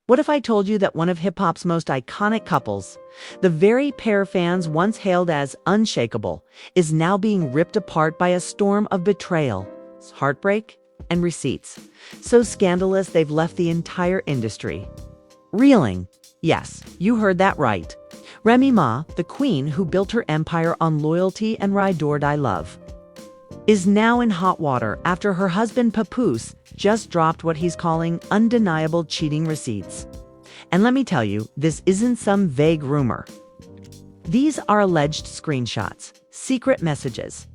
What if I told you that one of hip-hop's most iconic couples, the very pair fans once hailed as unshakable, is now being ripped apart by a storm of betrayal, heartbreak, and receipts? So scandalous they've left the entire industry reeling. Yes, you heard that right. Remy Ma, the queen who built her empire on loyalty and ride-or-die love, is now in hot water after her husband Papoose just dropped what he's calling undeniable cheating receipts. And let me tell you, this isn't some vague rumor. These are alleged screenshots, secret messages,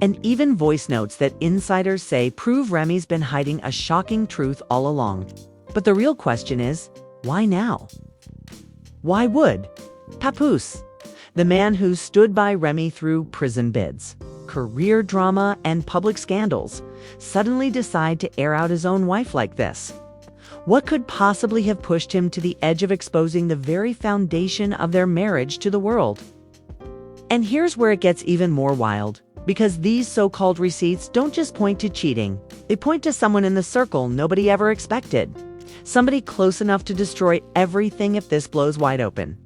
and even voice notes that insiders say prove Remy's been hiding a shocking truth all along. But the real question is, why now? Why would Papoose, the man who stood by Remy through prison bids, career drama, and public scandals, suddenly decide to air out his own wife like this? What could possibly have pushed him to the edge of exposing the very foundation of their marriage to the world? And here's where it gets even more wild, because these so-called receipts don't just point to cheating. They point to someone in the circle nobody ever expected. Somebody close enough to destroy everything if this blows wide open.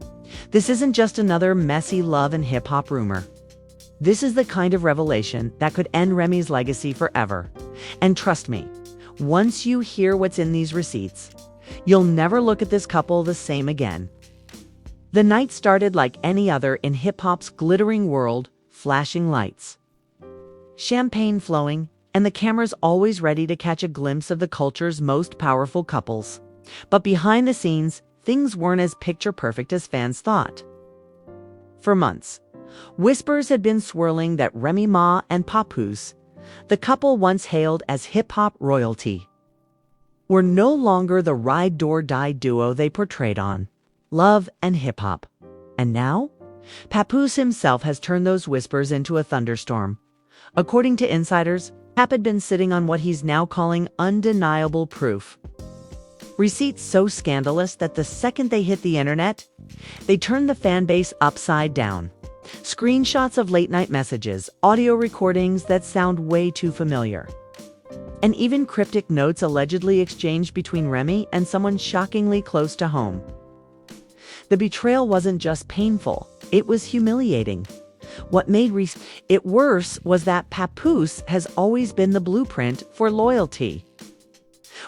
This isn't just another messy love and hip-hop rumor. This is the kind of revelation that could end Remy's legacy forever. And trust me, once you hear what's in these receipts, you'll never look at this couple the same again. The night started like any other in hip-hop's glittering world, flashing lights, champagne flowing, and the camera's always ready to catch a glimpse of the culture's most powerful couples. But behind the scenes, things weren't as picture-perfect as fans thought. For months, whispers had been swirling that Remy Ma and Papoose, the couple once hailed as hip-hop royalty, were no longer the ride-or-die duo they portrayed on Love and Hip Hop. And now, Papoose himself has turned those whispers into a thunderstorm. According to insiders, Pap had been sitting on what he's now calling undeniable proof. Receipts so scandalous that the second they hit the internet, they turned the fan base upside down. Screenshots of late-night messages, audio recordings that sound way too familiar, and even cryptic notes allegedly exchanged between Remy and someone shockingly close to home. The betrayal wasn't just painful, it was humiliating. What made it worse was that Papoose has always been the blueprint for loyalty.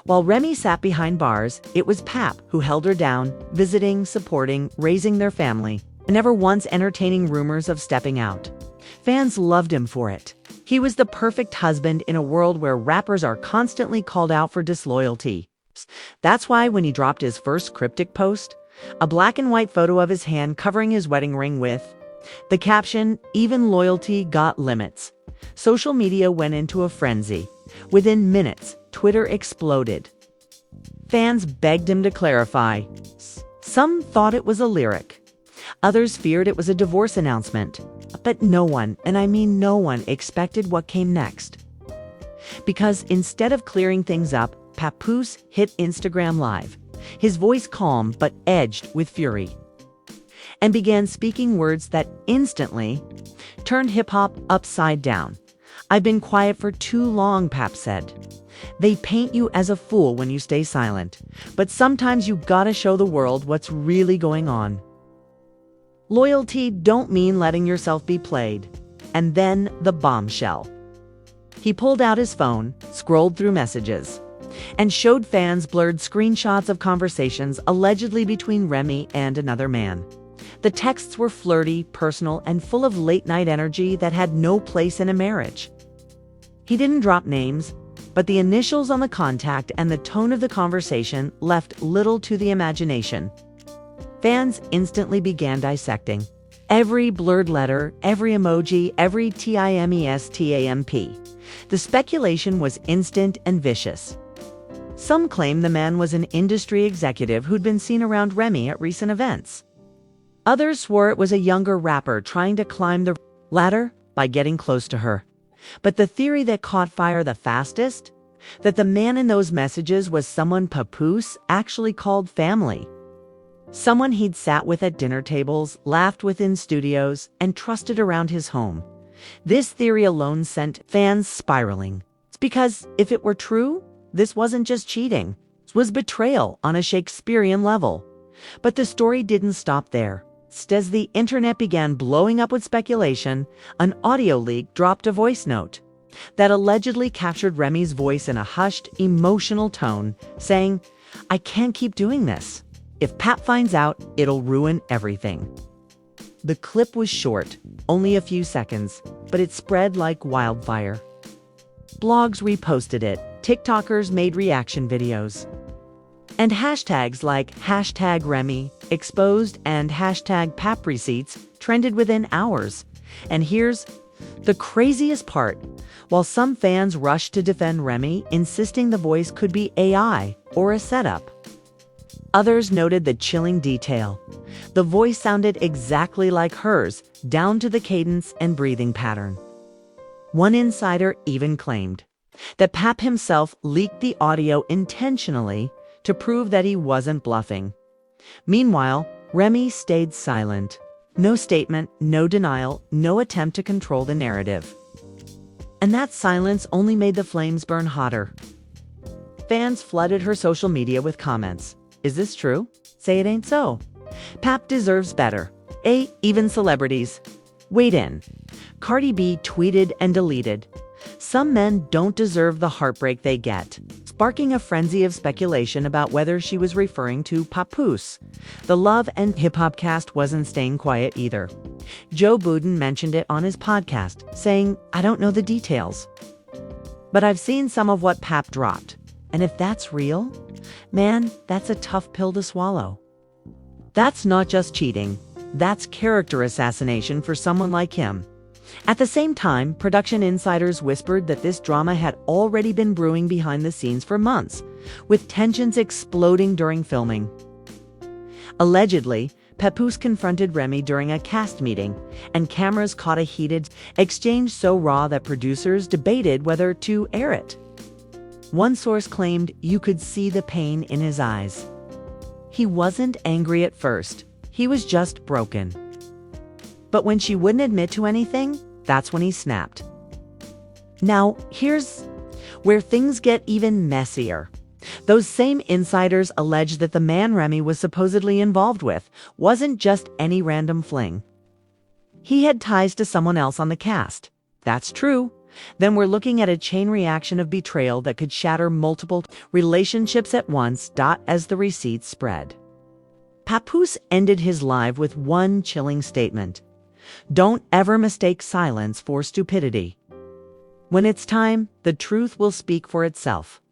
While Remy sat behind bars, it was Pap who held her down, visiting, supporting, raising their family, and never once entertaining rumors of stepping out. Fans loved him for it. He was the perfect husband in a world where rappers are constantly called out for disloyalty. That's why when he dropped his first cryptic post, a black and white photo of his hand covering his wedding ring with the caption, "Even loyalty got limits," social media went into a frenzy. Within minutes, Twitter exploded. Fans begged him to clarify. Some thought it was a lyric. Others feared it was a divorce announcement. But no one, and I mean no one, expected what came next. Because instead of clearing things up, Papoose hit Instagram Live, his voice calm but edged with fury, and began speaking words that instantly turned hip-hop upside down. "I've been quiet for too long," Pap said. "They paint you as a fool when you stay silent, but sometimes you gotta show the world what's really going on. Loyalty don't mean letting yourself be played." And then the bombshell. He pulled out his phone, scrolled through messages, and showed fans blurred screenshots of conversations allegedly between Remy and another man. The texts were flirty, personal, and full of late-night energy that had no place in a marriage. He didn't drop names, but the initials on the contact and the tone of the conversation left little to the imagination. Fans instantly began dissecting every blurred letter, every emoji, every timestamp. The speculation was instant and vicious. Some claim the man was an industry executive who'd been seen around Remy at recent events. Others swore it was a younger rapper trying to climb the ladder by getting close to her. But the theory that caught fire the fastest? That the man in those messages was someone Papoose actually called family. Someone he'd sat with at dinner tables, laughed with in studios, and trusted around his home. This theory alone sent fans spiraling. It's because if it were true, this wasn't just cheating. was betrayal on a Shakespearean level. But the story didn't stop there. As the internet began blowing up with speculation, an audio leak dropped a voice note that allegedly captured Remy's voice in a hushed, emotional tone, saying, "I can't keep doing this. If Pap finds out, it'll ruin everything." The clip was short, only a few seconds, but it spread like wildfire. Blogs reposted it, TikTokers made reaction videos, and hashtags like #Remy exposed and #Pap receipts trended within hours. And here's the craziest part. While some fans rushed to defend Remy, insisting the voice could be AI or a setup, others noted the chilling detail. The voice sounded exactly like hers, down to the cadence and breathing pattern. One insider even claimed that Pap himself leaked the audio intentionally to prove that he wasn't bluffing. Meanwhile, Remy stayed silent. No statement, no denial, no attempt to control the narrative. And that silence only made the flames burn hotter. Fans flooded her social media with comments. "Is this true? Say it ain't so. Pap deserves better. Even celebrities. Wait in." Cardi B tweeted and deleted, "Some men don't deserve the heartbreak they get," sparking a frenzy of speculation about whether she was referring to Papoose. The Love and Hip Hop cast wasn't staying quiet either. Joe Budden mentioned it on his podcast, saying, "I don't know the details, but I've seen some of what Pap dropped. And if that's real, man, that's a tough pill to swallow. That's not just cheating, that's character assassination for someone like him." At the same time, production insiders whispered that this drama had already been brewing behind the scenes for months, with tensions exploding during filming. Allegedly, Papoose confronted Remy during a cast meeting, and cameras caught a heated exchange so raw that producers debated whether to air it. One source claimed you could see the pain in his eyes. He wasn't angry at first, he was just broken. But when she wouldn't admit to anything, that's when he snapped. Now, here's where things get even messier. Those same insiders alleged that the man Remy was supposedly involved with wasn't just any random fling. He had ties to someone else on the cast. That's true. Then we're looking at a chain reaction of betrayal that could shatter multiple relationships at once. As the receipts spread, Papoose ended his live with one chilling statement: "Don't ever mistake silence for stupidity. When it's time, the truth will speak for itself."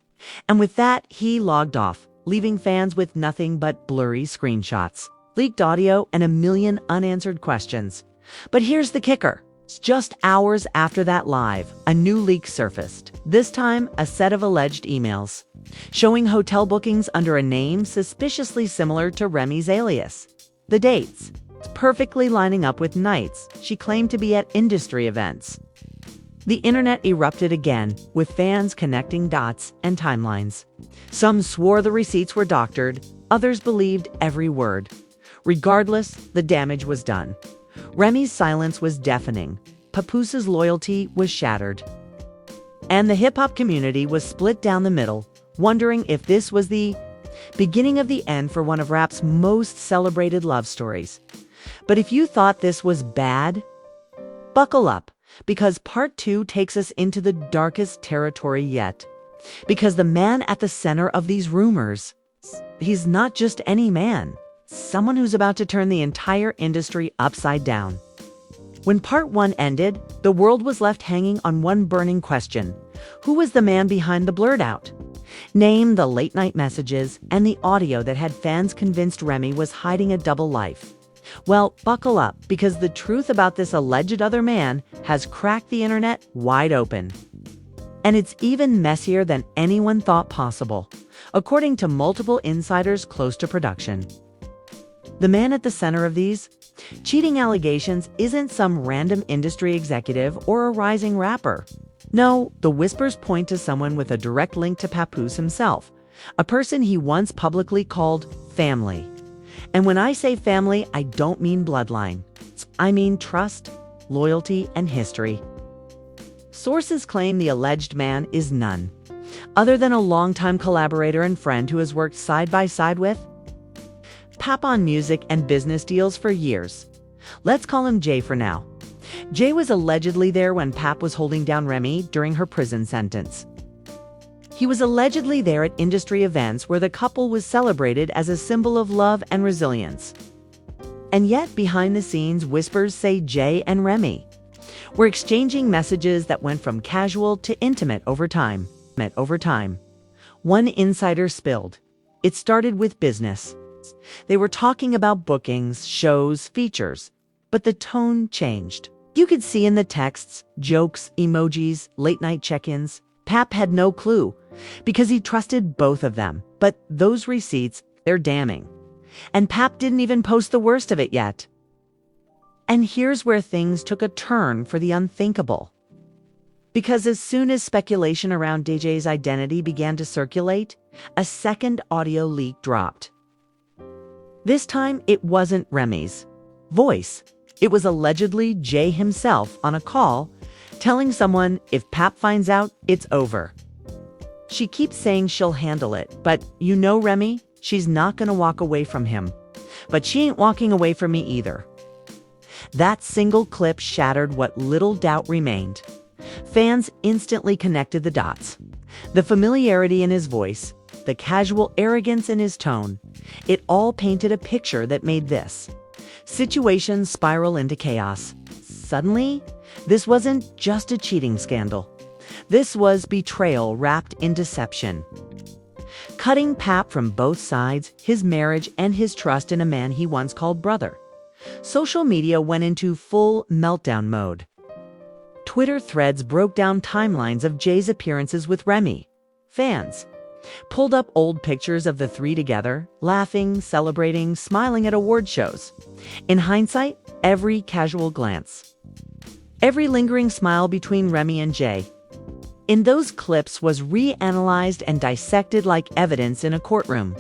And with that, he logged off, leaving fans with nothing but blurry screenshots, leaked audio, and a million unanswered questions. But here's the kicker. Just hours after that live, a new leak surfaced. This time, a set of alleged emails showing hotel bookings under a name suspiciously similar to Remy's alias. The dates perfectly lining up with nights she claimed to be at industry events. The internet erupted again, with fans connecting dots and timelines. Some swore the receipts were doctored, others believed every word. Regardless, the damage was done. Remy's silence was deafening. Papoose's loyalty was shattered. And the hip-hop community was split down the middle, wondering if this was the beginning of the end for one of rap's most celebrated love stories. But if you thought this was bad, buckle up, because part 2 takes us into the darkest territory yet. Because the man at the center of these rumors, he's not just any man, someone who's about to turn the entire industry upside down. When part 1 ended, the world was left hanging on one burning question: who was the man behind the blurred out name, the late-night messages, and the audio that had fans convinced Remy was hiding a double life? Well, buckle up, because the truth about this alleged other man has cracked the internet wide open. And it's even messier than anyone thought possible, according to multiple insiders close to production. The man at the center of these cheating allegations isn't some random industry executive or a rising rapper. No, the whispers point to someone with a direct link to Papoose himself, a person he once publicly called family. And when I say family, I don't mean bloodline. I mean trust, loyalty, and history. Sources claim the alleged man is none other than a longtime collaborator and friend who has worked side by side with Pap on music and business deals for years. Let's call him Jay for now. Jay was allegedly there when Pap was holding down Remy during her prison sentence. He was allegedly there at industry events where the couple was celebrated as a symbol of love and resilience. And yet, behind the scenes, whispers say Jay and Remy were exchanging messages that went from casual to intimate over time. One insider spilled. It started with business. They were talking about bookings, shows, features, but the tone changed. You could see in the texts, jokes, emojis, late-night check-ins. Pap had no clue because he trusted both of them. But those receipts, they're damning. And Pap didn't even post the worst of it yet. And here's where things took a turn for the unthinkable. Because as soon as speculation around DJ's identity began to circulate, a second audio leak dropped. This time, it wasn't Remy's voice. It was allegedly Jay himself on a call, telling someone, if Pap finds out, it's over. She keeps saying she'll handle it, but you know Remy, she's not gonna walk away from him. But she ain't walking away from me either. That single clip shattered what little doubt remained. Fans instantly connected the dots. The familiarity in his voice, the casual arrogance in his tone, it all painted a picture that made this situation spiral into chaos. Suddenly, this wasn't just a cheating scandal. This was betrayal wrapped in deception. Cutting Pap from both sides, his marriage and his trust in a man he once called brother. Social media went into full meltdown mode. Twitter threads broke down timelines of Jay's appearances with Remy. Fans pulled up old pictures of the three together, laughing, celebrating, smiling at award shows. In hindsight, every casual glance, every lingering smile between Remy and Jay in those clips was reanalyzed and dissected like evidence in a courtroom.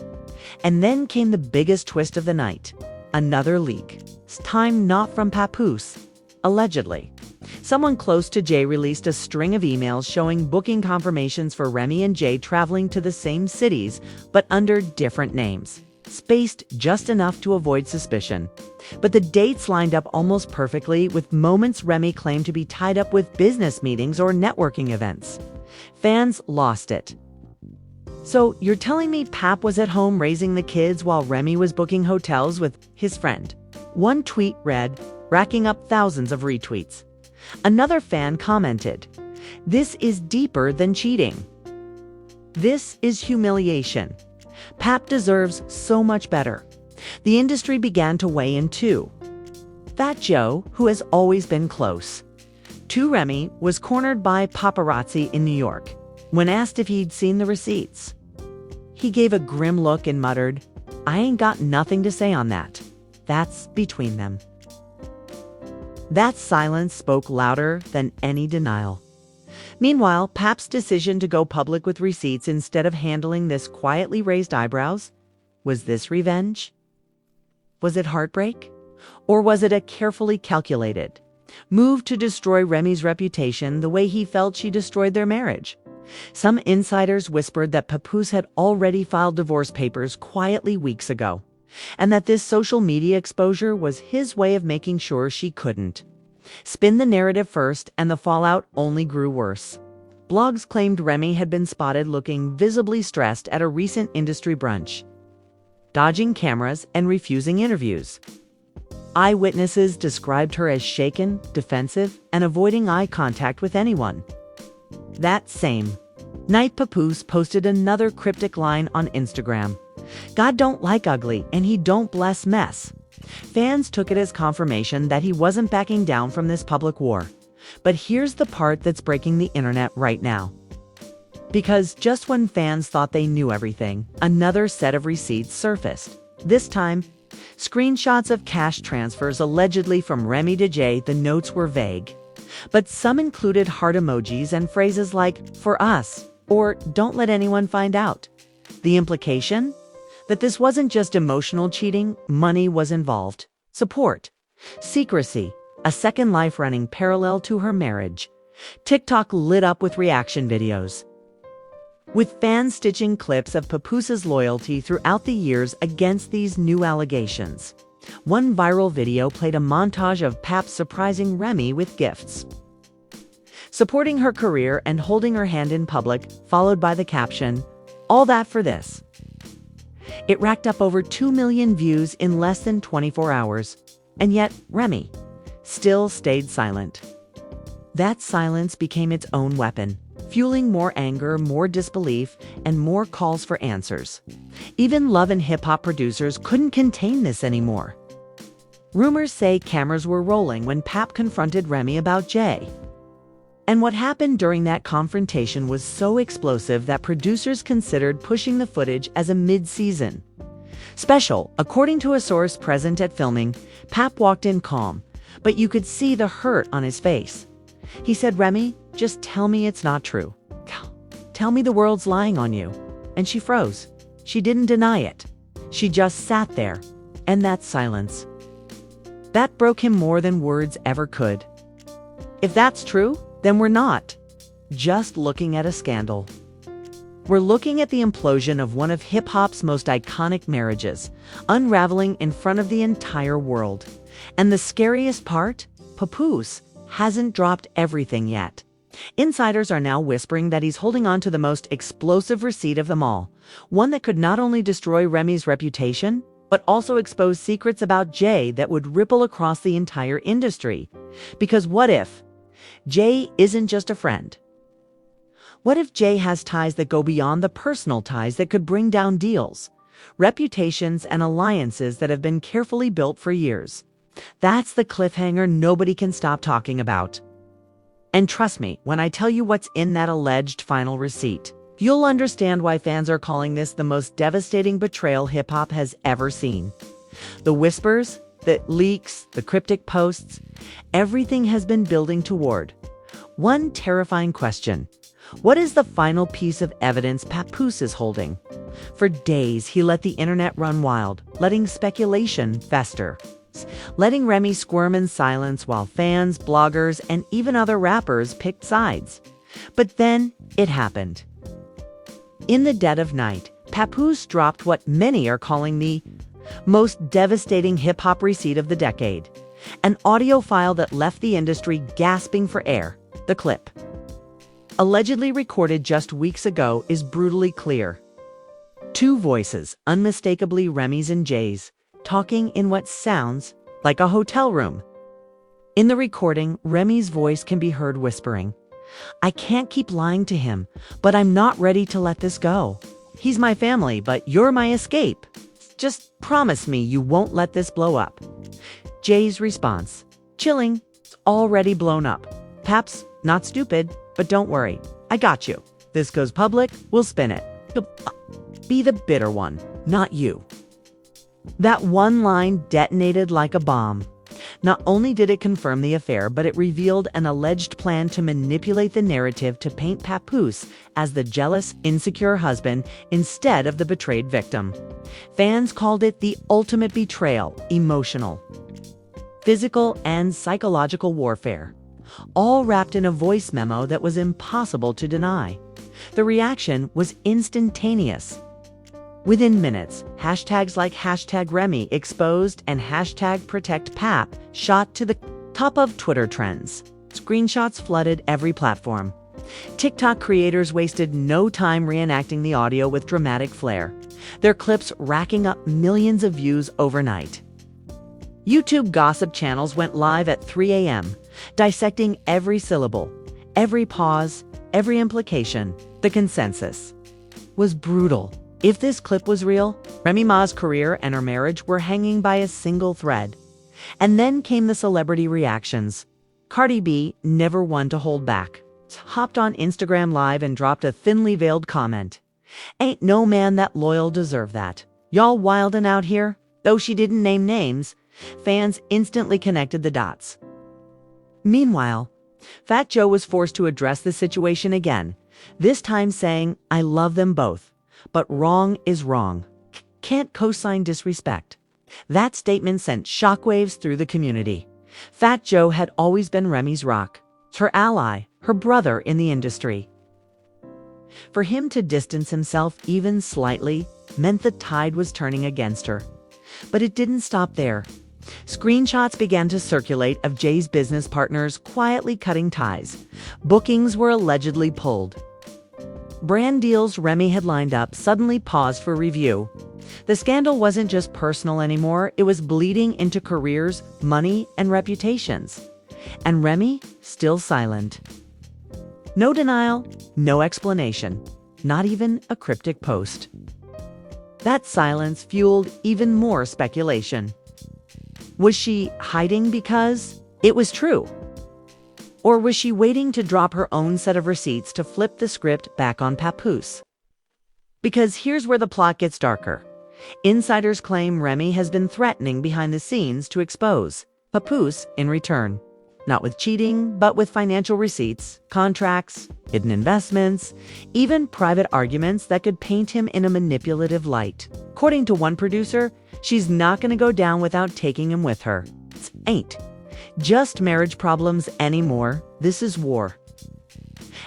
And then came the biggest twist of the night. Another leak. This time not from Papoose. Allegedly. Someone close to Jay released a string of emails showing booking confirmations for Remy and Jay traveling to the same cities, but under different names. Spaced just enough to avoid suspicion. But the dates lined up almost perfectly, with moments Remy claimed to be tied up with business meetings or networking events. Fans lost it. So you're telling me Pap was at home raising the kids while Remy was booking hotels with his friend? One tweet read, racking up thousands of retweets. Another fan commented, "This is deeper than cheating. This is humiliation. Pap deserves so much better." The industry began to weigh in too. Fat Joe, who has always been close to Remy, was cornered by paparazzi in New York. When asked if he'd seen the receipts, he gave a grim look and muttered, "I ain't got nothing to say on that. That's between them." That silence spoke louder than any denial. Meanwhile, Pap's decision to go public with receipts instead of handling this quietly raised eyebrows, was this revenge? Was it heartbreak? Or was it a carefully calculated move to destroy Remy's reputation the way he felt she destroyed their marriage? Some insiders whispered that Papoose had already filed divorce papers quietly weeks ago, and that this social media exposure was his way of making sure she couldn't spin the narrative first, and the fallout only grew worse. Blogs claimed Remy had been spotted looking visibly stressed at a recent industry brunch, dodging cameras and refusing interviews. Eyewitnesses described her as shaken, defensive, and avoiding eye contact with anyone. That same night, Papoose posted another cryptic line on Instagram. "God don't like ugly, and he don't bless mess." Fans took it as confirmation that he wasn't backing down from this public war. But here's the part that's breaking the internet right now. Because just when fans thought they knew everything, another set of receipts surfaced. This time, screenshots of cash transfers allegedly from Remy to Jay. The notes were vague, but some included heart emojis and phrases like, "for us," or "don't let anyone find out." The implication? That this wasn't just emotional cheating, money was involved. Support, secrecy, a second life running parallel to her marriage. TikTok lit up with reaction videos. with fans stitching clips of Papoose's loyalty throughout the years against these new allegations. One viral video played a montage of Pap surprising Remy with gifts, supporting her career and holding her hand in public, followed by the caption, "All that for this." It racked up over 2 million views in less than 24 hours, and yet Remy still stayed silent. That silence became its own weapon, fueling more anger, more disbelief, and more calls for answers. Even Love and Hip Hop producers couldn't contain this anymore. Rumors say cameras were rolling when Pap confronted Remy about Jay. And what happened during that confrontation was so explosive that producers considered pushing the footage as a mid-season special. According to a source present at filming, Pap walked in calm, but you could see the hurt on his face. He said, "Remy, just tell me it's not true. Tell me the world's lying on you." And she froze. She didn't deny it. She just sat there. And that silence, that broke him more than words ever could. If that's true, then we're not just looking at a scandal. We're looking at the implosion of one of hip-hop's most iconic marriages, unraveling in front of the entire world. And the scariest part, Papoose hasn't dropped everything yet. Insiders are now whispering that he's holding on to the most explosive receipt of them all, one that could not only destroy Remy's reputation, but also expose secrets about Jay that would ripple across the entire industry. Because what if Jay isn't just a friend? What if Jay has ties that go beyond the personal ties that could bring down deals, reputations, and alliances that have been carefully built for years? That's the cliffhanger nobody can stop talking about. And trust me, when I tell you what's in that alleged final receipt, you'll understand why fans are calling this the most devastating betrayal hip-hop has ever seen. The whispers, the leaks, the cryptic posts, everything has been building toward one terrifying question. What is the final piece of evidence Papoose is holding? For days, he let the internet run wild, letting speculation fester, letting Remy squirm in silence while fans, bloggers, and even other rappers picked sides. But then it happened. In the dead of night, Papoose dropped what many are calling the most devastating hip-hop receipt of the decade, an audio file that left the industry gasping for air. The clip, allegedly recorded just weeks ago, is brutally clear. Two voices, unmistakably Remy's and Jay's, talking in what sounds like a hotel room. In the recording, Remy's voice can be heard whispering, "I can't keep lying to him, but I'm not ready to let this go. He's my family, but you're my escape. Just promise me you won't let this blow up." Jay's response, "Chilling, it's already blown up. Pap's not stupid, but don't worry, I got you. This goes public, we'll spin it. You'll be the bitter one, not you." That one line detonated like a bomb. Not only did it confirm the affair, but it revealed an alleged plan to manipulate the narrative to paint Papoose as the jealous, insecure husband instead of the betrayed victim. Fans called it the ultimate betrayal, emotional, physical, and psychological warfare, all wrapped in a voice memo that was impossible to deny. The reaction was instantaneous. Within minutes, hashtags like #Remy exposed and #ProtectPap shot to the top of Twitter trends. Screenshots flooded every platform. TikTok creators wasted no time reenacting the audio with dramatic flair, their clips racking up millions of views overnight. YouTube gossip channels went live at 3 a.m., dissecting every syllable, every pause, every implication. The consensus was brutal. If this clip was real, Remy Ma's career and her marriage were hanging by a single thread. And then came the celebrity reactions. Cardi B, never one to hold back, hopped on Instagram Live and dropped a thinly veiled comment. "Ain't no man that loyal deserve that. Y'all wildin' out here?" Though she didn't name names, fans instantly connected the dots. Meanwhile, Fat Joe was forced to address the situation again, this time saying, "I love them both, but wrong is wrong. Can't co-sign disrespect." That statement sent shockwaves through the community. Fat Joe had always been Remy's rock, her ally, her brother in the industry. For him to distance himself even slightly meant the tide was turning against her. But it didn't stop there. Screenshots began to circulate of Jay's business partners quietly cutting ties. Bookings were allegedly pulled. Brand deals Remy had lined up suddenly paused for review. The scandal wasn't just personal anymore, it was bleeding into careers, money, and reputations. And Remy, still silent. No denial, no explanation, not even a cryptic post. That silence fueled even more speculation. Was she hiding because it was true? Or was she waiting to drop her own set of receipts to flip the script back on Papoose? Because here's where the plot gets darker. Insiders claim Remy has been threatening behind the scenes to expose Papoose in return. Not with cheating, but with financial receipts, contracts, hidden investments, even private arguments that could paint him in a manipulative light. According to one producer, she's not going to go down without taking him with her. It ain't just marriage problems anymore. This is war.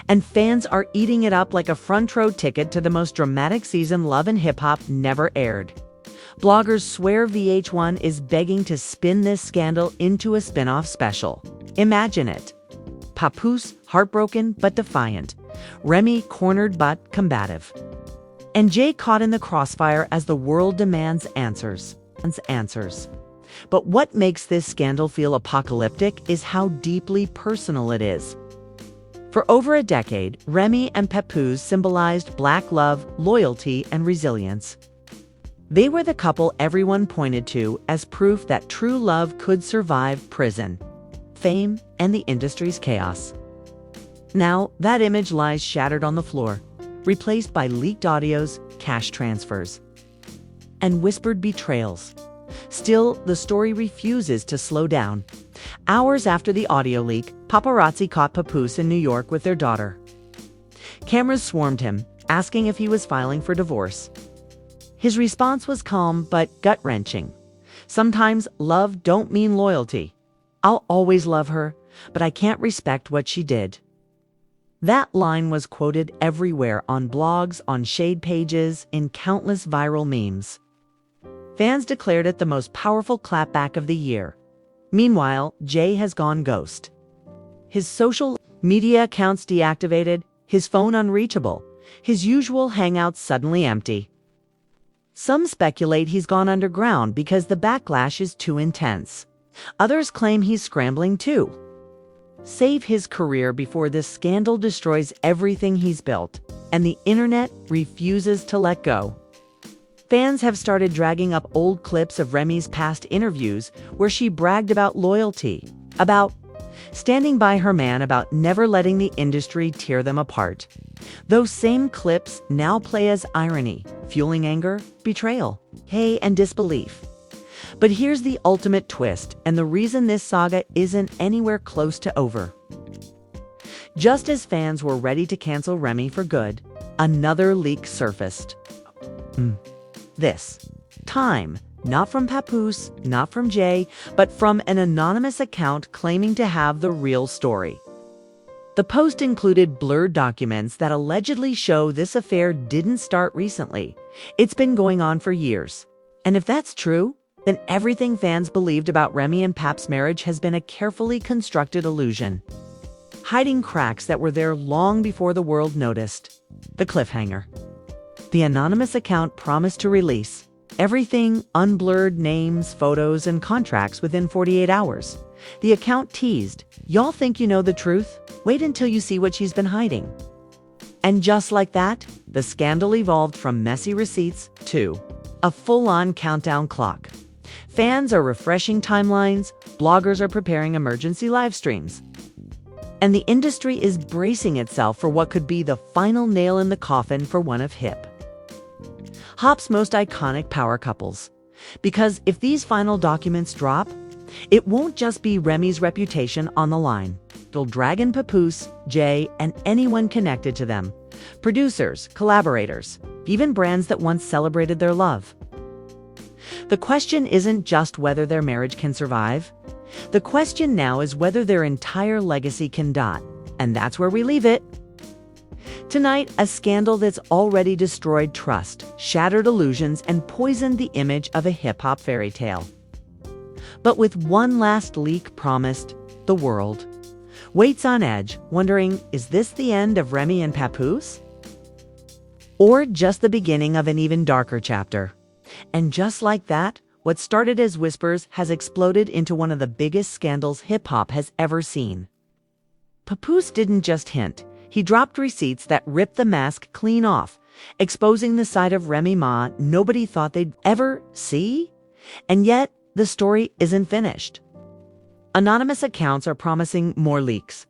And fans are eating it up like a front row ticket to the most dramatic season Love and Hip Hop never aired. Bloggers swear VH1 is begging to spin this scandal into a spin-off special. Imagine it. Papoose, heartbroken but defiant. Remy, cornered but combative. And Jay caught in the crossfire as the world demands answers. But what makes this scandal feel apocalyptic is how deeply personal it is. For over a decade, Remy and Papoose symbolized Black love, loyalty, and resilience. They were the couple everyone pointed to as proof that true love could survive prison, fame, and the industry's chaos. Now, that image lies shattered on the floor, replaced by leaked audios, cash transfers, and whispered betrayals. Still, the story refuses to slow down. Hours after the audio leak, paparazzi caught Papoose in New York with their daughter. Cameras swarmed him, asking if he was filing for divorce. His response was calm but gut-wrenching. Sometimes love don't mean loyalty. I'll always love her, but I can't respect what she did. That line was quoted everywhere on blogs, on shade pages, in countless viral memes. Fans declared it the most powerful clapback of the year. Meanwhile, Jay has gone ghost. His social media accounts deactivated, his phone unreachable, his usual hangouts suddenly empty. Some speculate he's gone underground because the backlash is too intense. Others claim he's scrambling too. Save his career before this scandal destroys everything he's built, and the internet refuses to let go. Fans have started dragging up old clips of Remy's past interviews where she bragged about loyalty, about standing by her man, about never letting the industry tear them apart. Those same clips now play as irony, fueling anger, betrayal, hate, and disbelief. But here's the ultimate twist, and the reason this saga isn't anywhere close to over. Just as fans were ready to cancel Remy for good, another leak surfaced. This time, not from Papoose, not from Jay, but from an anonymous account claiming to have the real story. The post included blurred documents that allegedly show this affair didn't start recently. It's been going on for years. And if that's true, then everything fans believed about Remy and Pap's marriage has been a carefully constructed illusion, hiding cracks that were there long before the world noticed. The cliffhanger. The anonymous account promised to release everything, unblurred names, photos, and contracts within 48 hours. The account teased, "Y'all think you know the truth? Wait until you see what she's been hiding." And just like that, the scandal evolved from messy receipts to a full-on countdown clock. Fans are refreshing timelines, bloggers are preparing emergency live streams, and the industry is bracing itself for what could be the final nail in the coffin for one of hip hop's most iconic power couples. Because if these final documents drop, it won't just be Remy's reputation on the line. It'll drag in Papoose, Jay, and anyone connected to them. Producers, collaborators, even brands that once celebrated their love. The question isn't just whether their marriage can survive. The question now is whether their entire legacy can die. And that's where we leave it. Tonight, a scandal that's already destroyed trust, shattered illusions, and poisoned the image of a hip-hop fairy tale. But with one last leak promised, the world waits on edge, wondering, is this the end of Remy and Papoose? Or just the beginning of an even darker chapter? And just like that, what started as whispers has exploded into one of the biggest scandals hip-hop has ever seen. Papoose didn't just hint. He dropped receipts that ripped the mask clean off, exposing the side of Remy Ma nobody thought they'd ever see. And yet, the story isn't finished. Anonymous accounts are promising more leaks.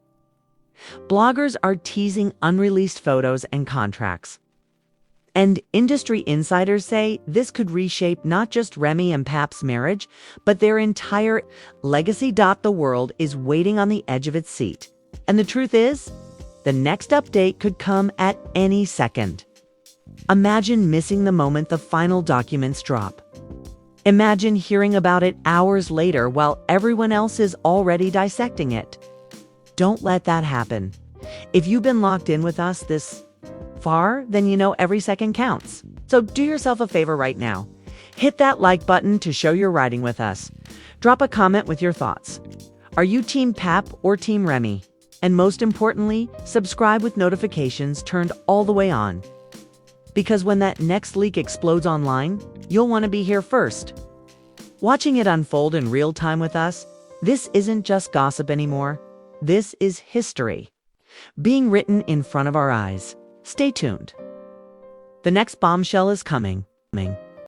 Bloggers are teasing unreleased photos and contracts. And industry insiders say this could reshape not just Remy and Pap's marriage, but their entire legacy. The world is waiting on the edge of its seat. And the truth is, the next update could come at any second. Imagine missing the moment the final documents drop. Imagine hearing about it hours later while everyone else is already dissecting it. Don't let that happen. If you've been locked in with us this far, then you know every second counts. So do yourself a favor right now. Hit that like button to show you're riding with us. Drop a comment with your thoughts. Are you Team Pap or Team Remy? And most importantly, subscribe with notifications turned all the way on. Because when that next leak explodes online, you'll want to be here first. Watching it unfold in real time with us, this isn't just gossip anymore. This is history, being written in front of our eyes. Stay tuned. The next bombshell is coming.